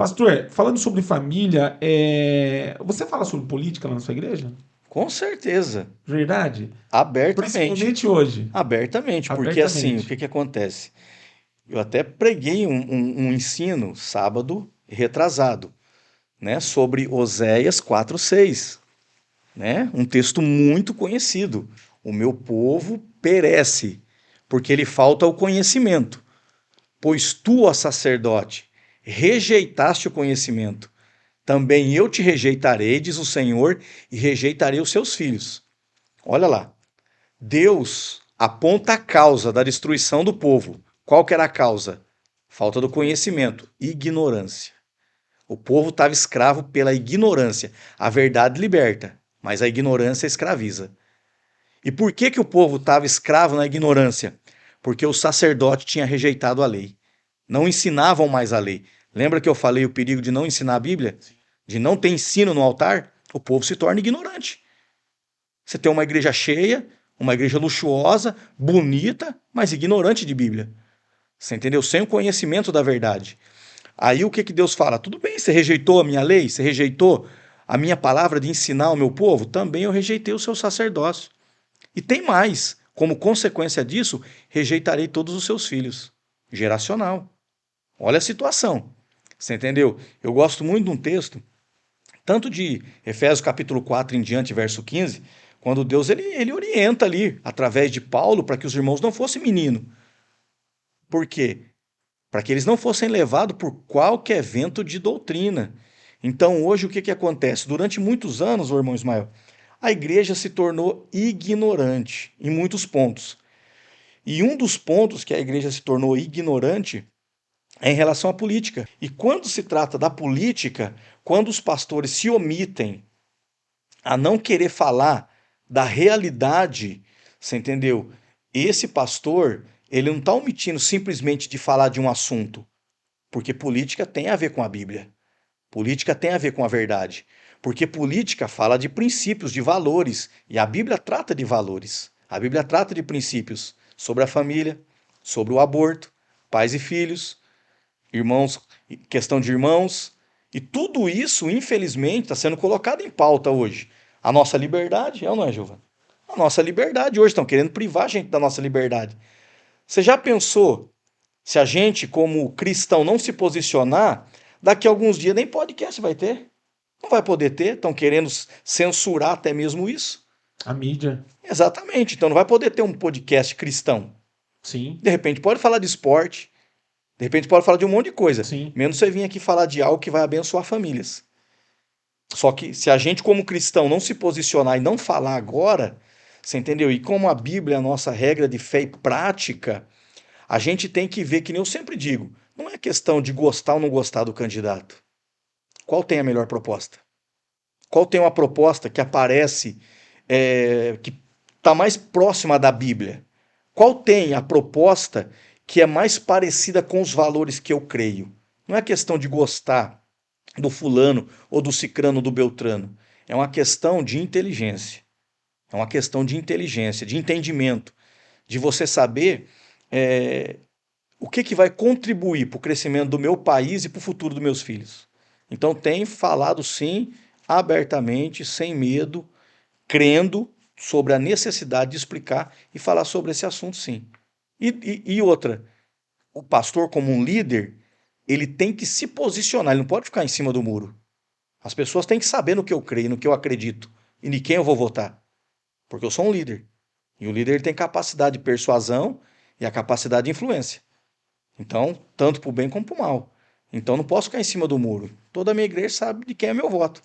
Pastor, falando sobre família, você fala sobre política lá na sua igreja? Com certeza, Verdade? abertamente. Principalmente hoje, Abertamente, porque assim, o abertamente. que que acontece? Eu até preguei um ensino sábado retrasado, né, sobre Oséias 4:6, né? Um texto muito conhecido. O meu povo perece, porque lhe falta o conhecimento. Pois tu, ó sacerdote, rejeitaste o conhecimento. Também eu te rejeitarei, diz o Senhor, e rejeitarei os seus filhos. Olha lá. Deus aponta a causa da destruição do povo. Qual que era a causa? Falta do conhecimento, ignorância. O povo estava escravo pela ignorância. A verdade liberta, mas a ignorância escraviza. E por que que o povo estava escravo na ignorância? Porque o sacerdote tinha rejeitado a lei. Não ensinavam mais a lei. Lembra que eu falei o perigo de não ensinar a Bíblia? De não ter ensino no altar? O povo se torna ignorante. Você tem uma igreja cheia, uma igreja luxuosa, bonita, mas ignorante de Bíblia. Você entendeu? Sem o conhecimento da verdade. Aí o que que Deus fala? Tudo bem, você rejeitou a minha lei, você rejeitou a minha palavra de ensinar ao meu povo, também eu rejeitei o seu sacerdócio. E tem mais, como consequência disso, rejeitarei todos os seus filhos. Geracional. Olha a situação. Você entendeu? Eu gosto muito de um texto, tanto de Efésios capítulo 4 em diante, verso 15, quando Deus ele orienta ali, através de Paulo, para que os irmãos não fossem menino. Por quê? Para que eles não fossem levados por qualquer vento de doutrina. Então, hoje, o que, que acontece? Durante muitos anos, o irmão Ismael, a igreja se tornou ignorante em muitos pontos. E um dos pontos que a igreja se tornou ignorante é em relação à política. E quando se trata da política, quando os pastores se omitem a não querer falar da realidade, você entendeu? Esse pastor, ele não está omitindo simplesmente de falar de um assunto, porque política tem a ver com a Bíblia. Política tem a ver com a verdade. Porque política fala de princípios, de valores. E a Bíblia trata de valores. A Bíblia trata de princípios sobre a família, sobre o aborto, pais e filhos, irmãos, questão de irmãos. E tudo isso, infelizmente, está sendo colocado em pauta hoje. A nossa liberdade, é ou não é, Giovana? A nossa liberdade hoje, estão querendo privar a gente da nossa liberdade. Você já pensou se a gente, como cristão, não se posicionar, daqui a alguns dias nem podcast vai ter? Não vai poder ter, estão querendo censurar até mesmo isso. A mídia, Exatamente, então não vai poder ter um podcast cristão. sim, De repente pode falar de esporte, de repente pode falar de um monte de coisa, sim. menos você vir aqui falar de algo que vai abençoar famílias. Só que se a gente, como cristão, não se posicionar e não falar agora, você entendeu? E como a Bíblia é a nossa regra de fé e prática, a gente tem que ver, que nem eu sempre digo, não é questão de gostar ou não gostar do candidato. Qual tem a melhor proposta? Qual tem uma proposta que aparece, que está mais próxima da Bíblia? Qual tem a proposta que é mais parecida com os valores que eu creio? Não é questão de gostar do fulano ou do cicrano ou do beltrano. É uma questão de inteligência. É uma questão de inteligência, de entendimento, de você saber é, o que, que vai contribuir para o crescimento do meu país e para o futuro dos meus filhos. Então, tem falado sim, abertamente, sem medo, crendo sobre a necessidade de explicar e falar sobre esse assunto, sim. E outra, o pastor, como um líder, ele tem que se posicionar, ele não pode ficar em cima do muro. As pessoas têm que saber no que eu creio, no que eu acredito e em quem eu vou votar, porque eu sou um líder. E o líder tem capacidade de persuasão e a capacidade de influência. Então, tanto para o bem como para o mal. Então, não posso ficar em cima do muro. Toda a minha igreja sabe de quem é meu voto.